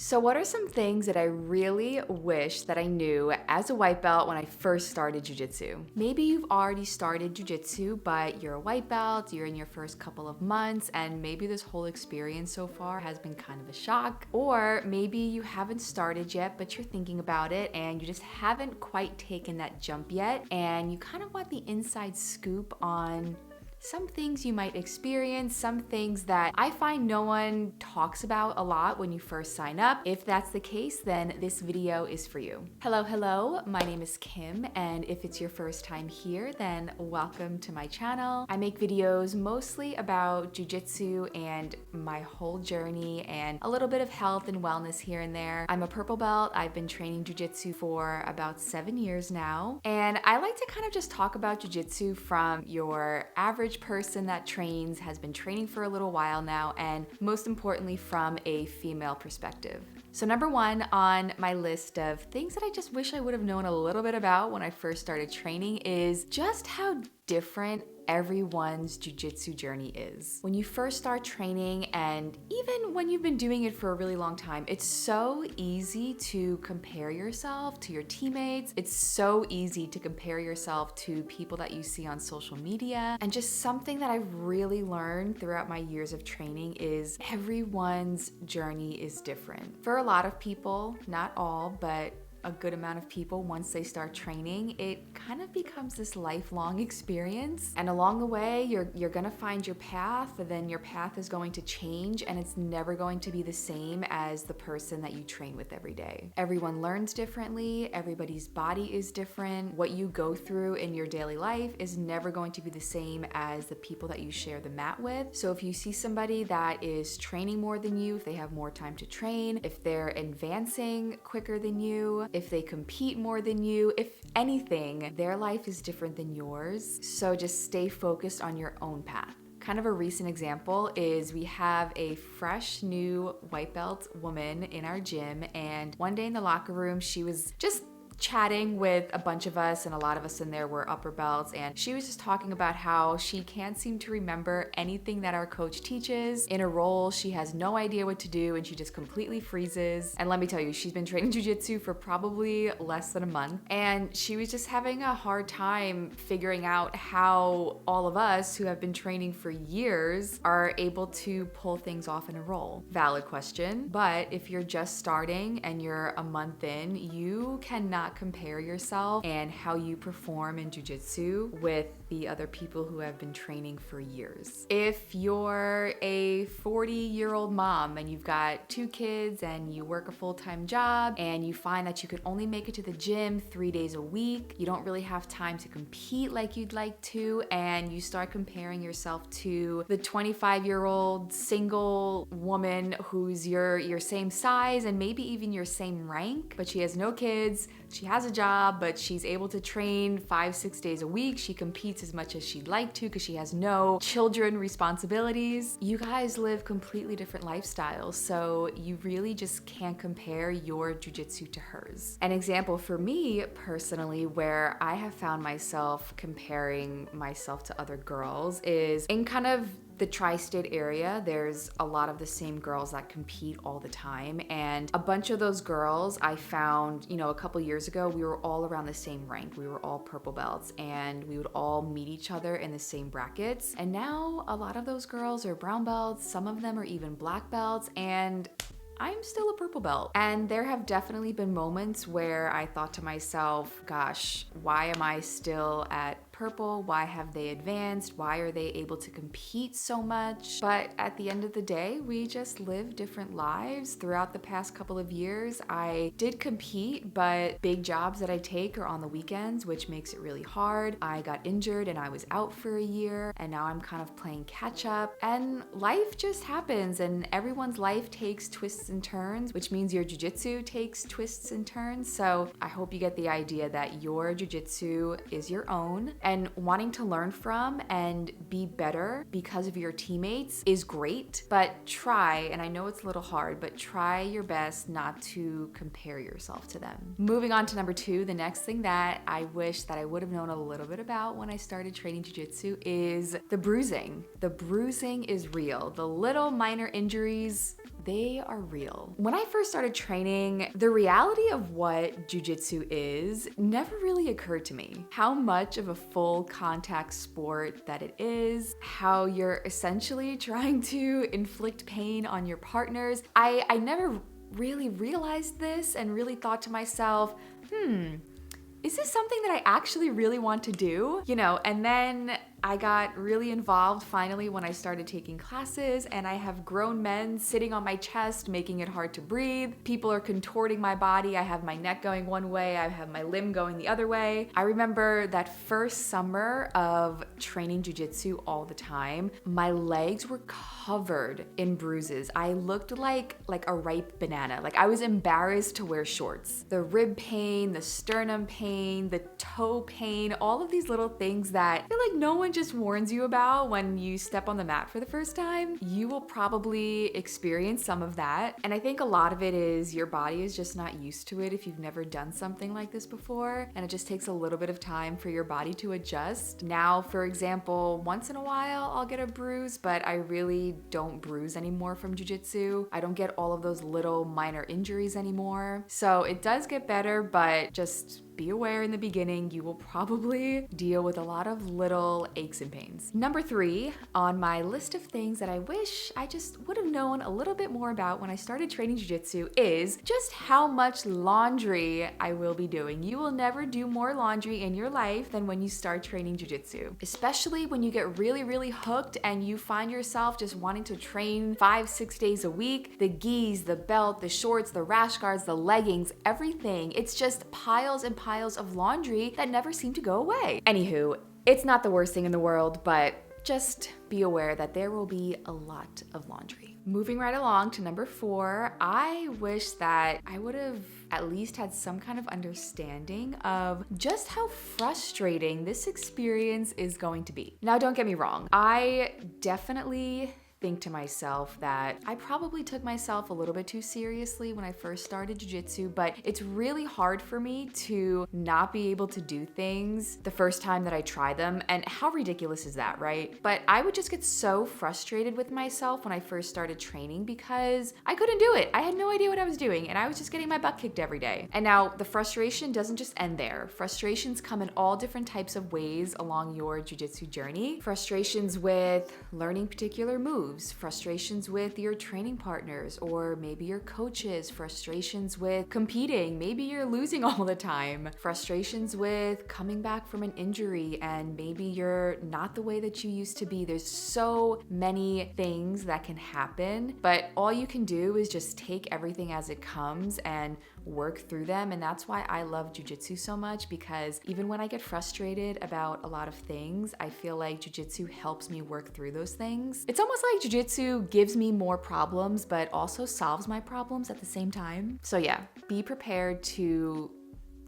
So what are some things that I really wish that I knew as a white belt when I first started jujitsu? Maybe you've already started jujitsu, but you're a white belt, you're in your first couple of months, and maybe this whole experience so far has been kind of a shock. Or maybe you haven't started yet, but you're thinking about it and you just haven't quite taken that jump yet, and you kind of want the inside scoop on some things you might experience, some things that I find no one talks about a lot when you first sign up. If that's the case, then this video is for you. Hello, my name is Kim, and if it's your first time here, then welcome to my channel. I make videos mostly about jujitsu and my whole journey and a little bit of health and wellness here and there. I'm a purple belt. I've been training jujitsu for about 7 years now, and I like to kind of just talk about jujitsu from your average person that trains, has been training for a little while now, and most importantly from a female perspective. So number one on my list of things that I just wish I would have known a little bit about when I first started training is just how different everyone's jujitsu journey is. When you first start training, and even when you've been doing it for a really long time, it's so easy to compare yourself to your teammates. It's so easy to compare yourself to people that you see on social media. And just something that I've really learned throughout my years of training is everyone's journey is different. For a lot of people, not all, but a good amount of people, once they start training, it kind of becomes this lifelong experience. And along the way, you're gonna find your path, and then your path is going to change, and it's never going to be the same as the person that you train with every day. Everyone learns differently, everybody's body is different. What you go through in your daily life is never going to be the same as the people that you share the mat with. So if you see somebody that is training more than you, if they have more time to train, if they're advancing quicker than you, if they compete more than you, if anything, their life is different than yours. So just stay focused on your own path. Kind of a recent example is we have a fresh new white belt woman in our gym, and one day in the locker room, she was just chatting with a bunch of us, and a lot of us in there were upper belts, and she was just talking about how she can't seem to remember anything that our coach teaches. In a roll, she has no idea what to do, and she just completely freezes. And let me tell you, she's been training jujitsu for probably less than a month, and she was just having a hard time figuring out how all of us who have been training for years are able to pull things off in a roll. Valid question, but if you're just starting and you're a month in, you cannot compare yourself and how you perform in jujitsu with the other people who have been training for years. If you're a 40-year-old mom and you've got 2 kids and you work a full-time job and you find that you could only make it to the gym 3 days a week, you don't really have time to compete like you'd like to, and you start comparing yourself to the 25-year-old single woman who's your same size and maybe even your same rank, but she has no kids, she has a job, but she's able to train 5-6 days a week. She competes as much as she'd like to because she has no children responsibilities. You guys live completely different lifestyles, so you really just can't compare your jujitsu to hers. An example for me personally where I have found myself comparing myself to other girls is in kind of the tri-state area. There's a lot of the same girls that compete all the time, and a bunch of those girls I found, a couple years ago, we were all around the same rank. We were all purple belts, and we would all meet each other in the same brackets. And now a lot of those girls are brown belts, some of them are even black belts, and I'm still a purple belt. And there have definitely been moments where I thought to myself, gosh, why am I still at purple? Why have they advanced? Why are they able to compete so much? But at the end of the day, we just live different lives. Throughout the past couple of years, I did compete, but big jobs that I take are on the weekends, which makes it really hard. I got injured and I was out for a year, and now I'm kind of playing catch up. And life just happens, and everyone's life takes twists and turns, which means your jujitsu takes twists and turns. So I hope you get the idea that your jujitsu is your own, and wanting to learn from and be better because of your teammates is great, but try, and I know it's a little hard, but try your best not to compare yourself to them. Moving on to number 2, the next thing that I wish that I would have known a little bit about when I started training jiu-jitsu is the bruising. The bruising is real. The little minor injuries, they are real. When I first started training, the reality of what jujitsu is never really occurred to me. How much of a full contact sport that it is, how you're essentially trying to inflict pain on your partners. I never really realized this and really thought to myself, is this something that I actually really want to do? And then I got really involved finally when I started taking classes, and I have grown men sitting on my chest, making it hard to breathe. People are contorting my body. I have my neck going one way, I have my limb going the other way. I remember that first summer of training jujitsu all the time, my legs were covered in bruises. I looked like a ripe banana. Like I was embarrassed to wear shorts. The rib pain, the sternum pain, the toe pain, all of these little things that I feel like no one just warns you about when you step on the mat for the first time. You will probably experience some of that. And I think a lot of it is your body is just not used to it if you've never done something like this before. And it just takes a little bit of time for your body to adjust. Now, for example, once in a while I'll get a bruise, but I really don't bruise anymore from jujitsu. I don't get all of those little minor injuries anymore. So it does get better, but just be aware in the beginning, you will probably deal with a lot of little aches and pains. Number 3 on my list of things that I wish I just would have known a little bit more about when I started training jiu-jitsu is just how much laundry I will be doing. You will never do more laundry in your life than when you start training jiu-jitsu, especially when you get really, really hooked and you find yourself just wanting to train 5-6 days a week. The gis, the belt, the shorts, the rash guards, the leggings, everything. It's just piles and piles of laundry that never seem to go away. Anywho, it's not the worst thing in the world, but just be aware that there will be a lot of laundry. Moving right along to number 4, I wish that I would have at least had some kind of understanding of just how frustrating this experience is going to be. Now, don't get me wrong. I definitely think to myself that I probably took myself a little bit too seriously when I first started jiu-jitsu, but it's really hard for me to not be able to do things the first time that I try them. And how ridiculous is that, right? But I would just get so frustrated with myself when I first started training because I couldn't do it. I had no idea what I was doing and I was just getting my butt kicked every day. And now the frustration doesn't just end there. Frustrations come in all different types of ways along your jiu-jitsu journey. Frustrations with learning particular moves, frustrations with your training partners or maybe your coaches, frustrations with competing, maybe you're losing all the time, frustrations with coming back from an injury and maybe you're not the way that you used to be. There's so many things that can happen, but all you can do is just take everything as it comes and work through them. And that's why I love jiu-jitsu so much, because even when I get frustrated about a lot of things, I feel like jiu-jitsu helps me work through those things. It's almost like jiu-jitsu gives me more problems, but also solves my problems at the same time. So yeah, be prepared to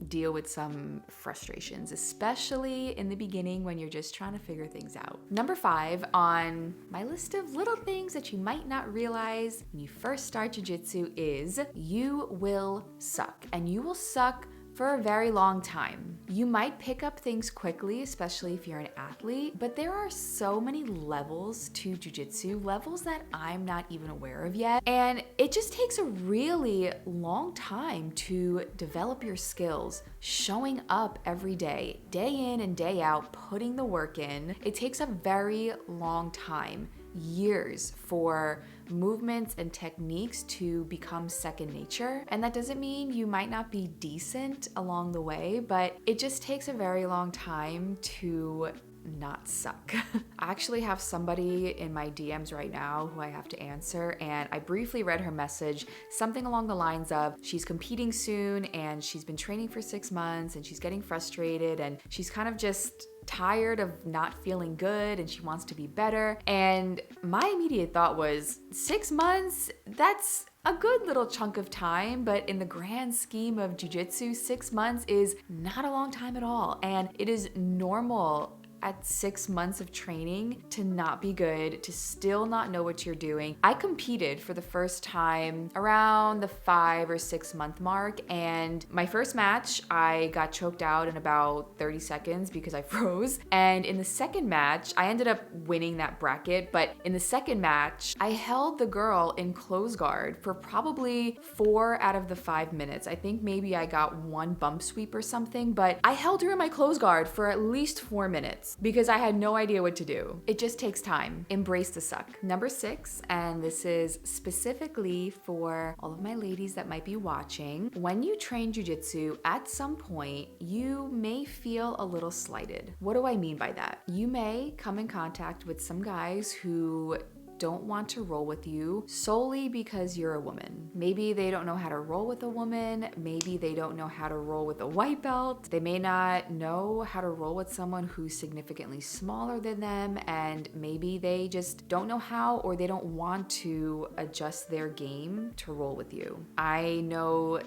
deal with some frustrations, especially in the beginning when you're just trying to figure things out. Number 5 on my list of little things that you might not realize when you first start jiu-jitsu is you will suck, and you will suck for a very long time. You might pick up things quickly, especially if you're an athlete, but there are so many levels to jiu-jitsu, levels that I'm not even aware of yet. And it just takes a really long time to develop your skills, showing up every day in and day out, putting the work in. It takes a very long time, years, for movements and techniques to become second nature. And that doesn't mean you might not be decent along the way, but it just takes a very long time to not suck. I actually have somebody in my DMs right now who I have to answer, and I briefly read her message, something along the lines of she's competing soon and she's been training for 6 months and she's getting frustrated and she's kind of just tired of not feeling good and she wants to be better. And my immediate thought was 6 months, that's a good little chunk of time, but in the grand scheme of jiu-jitsu, 6 months is not a long time at all. And it is normal at 6 months of training to not be good, to still not know what you're doing. I competed for the first time around the 5 or 6 month mark, and my first match, I got choked out in about 30 seconds because I froze. And in the second match, I ended up winning that bracket, but in the second match, I held the girl in close guard for probably 4 out of the 5 minutes. I think maybe I got one bump sweep or something, but I held her in my close guard for at least 4 minutes because I had no idea what to do. It just takes time. Embrace the suck. Number 6, and this is specifically for all of my ladies that might be watching. When you train jujitsu, at some point, you may feel a little slighted. What do I mean by that? You may come in contact with some guys who don't want to roll with you solely because you're a woman. Maybe they don't know how to roll with a woman. Maybe they don't know how to roll with a white belt. They may not know how to roll with someone who's significantly smaller than them, and maybe they just don't know how, or they don't want to adjust their game to roll with you. I know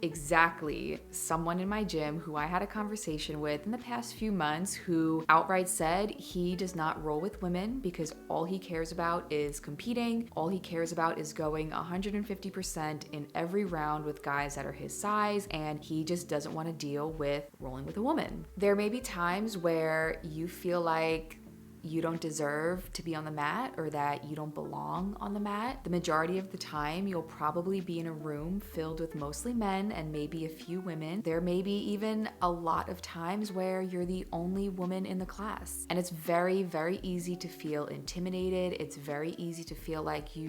exactly someone in my gym who I had a conversation with in the past few months who outright said he does not roll with women because all he cares about is competing. All he cares about is going 150% in every round with guys that are his size, and he just doesn't want to deal with rolling with a woman. There may be times where you feel like you don't deserve to be on the mat or that you don't belong on the mat. The majority of the time, you'll probably be in a room filled with mostly men and maybe a few women. There may be even a lot of times where you're the only woman in the class. And it's very, very easy to feel intimidated. It's very easy to feel like you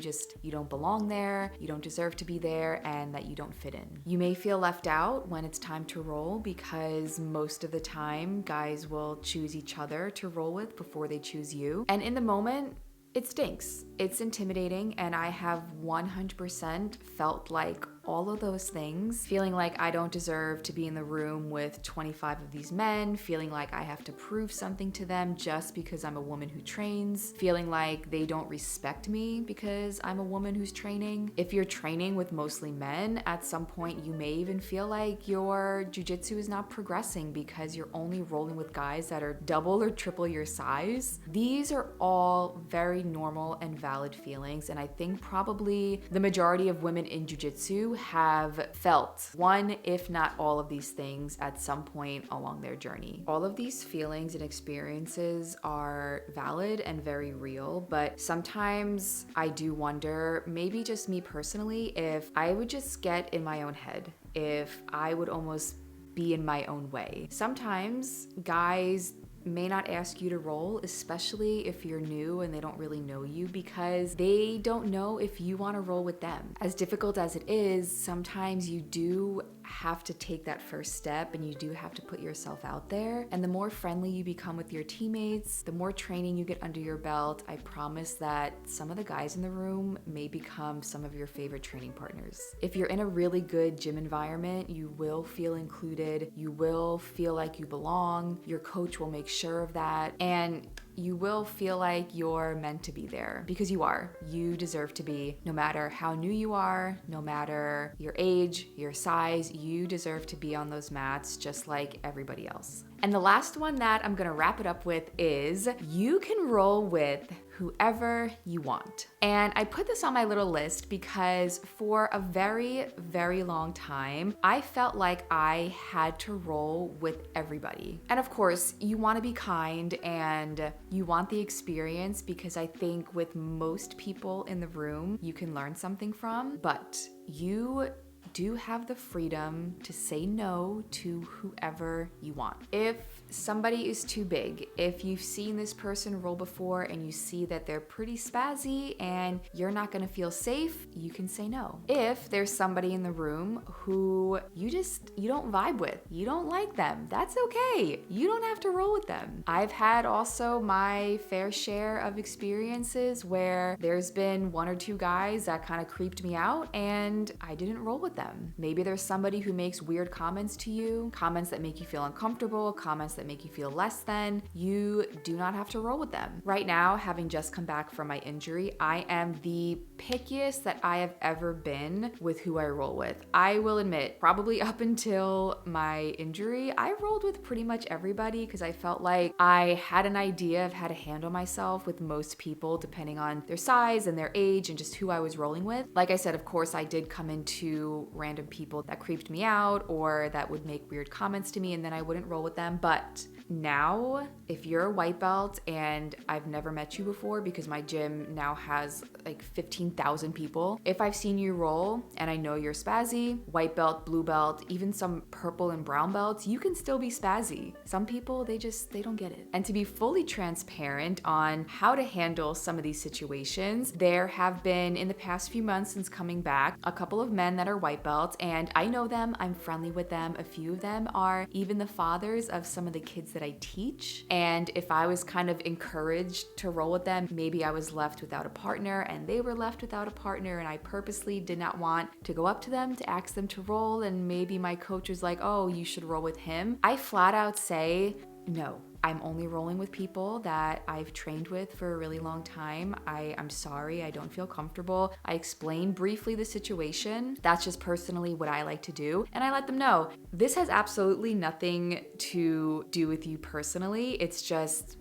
don't belong there, you don't deserve to be there, and that you don't fit in. You may feel left out when it's time to roll because most of the time, guys will choose each other to roll with before they choose you. And in the moment, it stinks. It's intimidating, and I have 100% felt like all of those things, feeling like I don't deserve to be in the room with 25 of these men, feeling like I have to prove something to them just because I'm a woman who trains, feeling like they don't respect me because I'm a woman who's training. If you're training with mostly men, at some point you may even feel like your jujitsu is not progressing because you're only rolling with guys that are double or triple your size. These are all very normal and valid feelings, and I think probably the majority of women in jujitsu have felt one, if not all of these things at some point along their journey. All of these feelings and experiences are valid and very real, but sometimes I do wonder, maybe just me personally, if I would just get in my own head, if I would almost be in my own way. Sometimes guys may not ask you to roll, especially if you're new and they don't really know you, because they don't know if you want to roll with them. As difficult as it is, sometimes you do have to take that first step and you do have to put yourself out there. And the more friendly you become with your teammates, the more training you get under your belt, I promise that some of the guys in the room may become some of your favorite training partners. If you're in a really good gym environment, you will feel included, you will feel like you belong, your coach will make sure of that, and you will feel like you're meant to be there because you are. You deserve to be. No matter how new you are, no matter your age, your size, you deserve to be on those mats just like everybody else. And the last one that I'm gonna wrap it up with is you can roll with whoever you want. And I put this on my little list because for a very, very long time, I felt like I had to roll with everybody. And of course, you want to be kind and you want the experience because I think with most people in the room, you can learn something from, but you do have the freedom to say no to whoever you want. If somebody is too big, if you've seen this person roll before and you see that they're pretty spazzy and you're not gonna feel safe, you can say no. If there's somebody in the room who you don't vibe with, you don't like them, that's okay. You don't have to roll with them. I've had also my fair share of experiences where there's been one or two guys that kind of creeped me out and I didn't roll with them. them. Maybe there's somebody who makes weird comments to you, comments that make you feel uncomfortable, comments that make you feel less than. You do not have to roll with them. Right now, having just come back from my injury, I am the pickiest that I have ever been with who I roll with. I will admit, probably up until my injury, I rolled with pretty much everybody because I felt like I had an idea of how to handle myself with most people depending on their size and their age and just who I was rolling with. Like I said, of course, I did come into random people that creeped me out or that would make weird comments to me, and then I wouldn't roll with them. But now, if you're a white belt and I've never met you before because my gym now has like 15,000 people, if I've seen you roll and I know you're spazzy, white belt, blue belt, even some purple and brown belts, you can still be spazzy. Some people, they don't get it. And to be fully transparent on how to handle some of these situations, there have been, in the past few months since coming back, a couple of men that are white belts, and I know them, I'm friendly with them. A few of them are even the fathers of some of the kids that I teach. And if I was kind of encouraged to roll with them, maybe I was left without a partner and they were left without a partner, and I purposely did not want to go up to them to ask them to roll, and maybe my coach was like, oh, you should roll with him. I flat out say, no. I'm only rolling with people that I've trained with for a really long time. I'm sorry, I don't feel comfortable. I explain briefly the situation. That's just personally what I like to do. And I let them know, this has absolutely nothing to do with you personally. It's just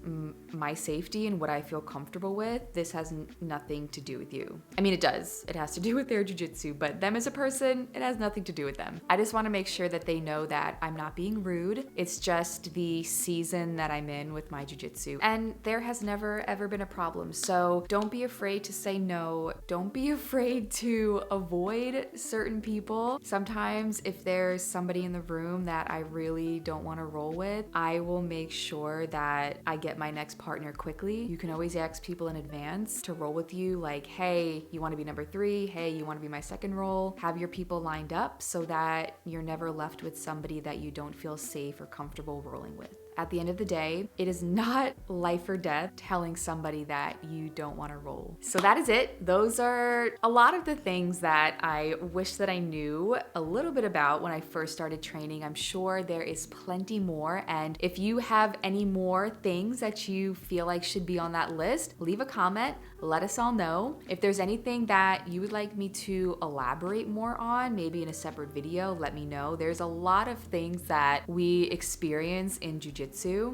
my safety and what I feel comfortable with. This has nothing to do with you. I mean, it does. It has to do with their jujitsu, but them as a person, it has nothing to do with them. I just want to make sure that they know that I'm not being rude. It's just the season that I'm in with my jujitsu, and there has never ever been a problem. So don't be afraid to say no. Don't be afraid to avoid certain people. Sometimes if there's somebody in the room that I really don't want to roll with, I will make sure that I get my next partner quickly. You can always ask people in advance to roll with you, like, hey, you want to be number 3? Hey, you want to be my second roll? Have your people lined up so that you're never left with somebody that you don't feel safe or comfortable rolling with. At the end of the day, it is not life or death telling somebody that you don't want to roll. So that is it. Those are a lot of the things that I wish that I knew a little bit about when I first started training. I'm sure there is plenty more. And if you have any more things that you feel like should be on that list, leave a comment. Let us all know. If there's anything that you would like me to elaborate more on, maybe in a separate video, let me know. There's a lot of things that we experience in jiu-jitsu.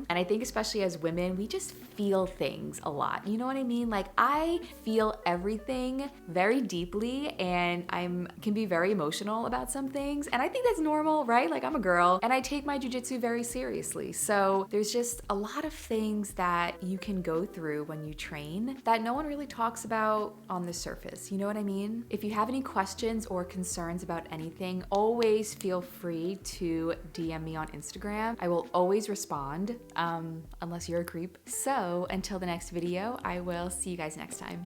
And I think especially as women, we just feel things a lot. You know what I mean? Like, I feel everything very deeply, and can be very emotional about some things. And I think that's normal, right? Like, I'm a girl and I take my jiu-jitsu very seriously. So there's just a lot of things that you can go through when you train that no one really talks about on the surface. You know what I mean? If you have any questions or concerns about anything, always feel free to DM me on Instagram. I will always respond, unless you're a creep. So until the next video, I will see you guys next time.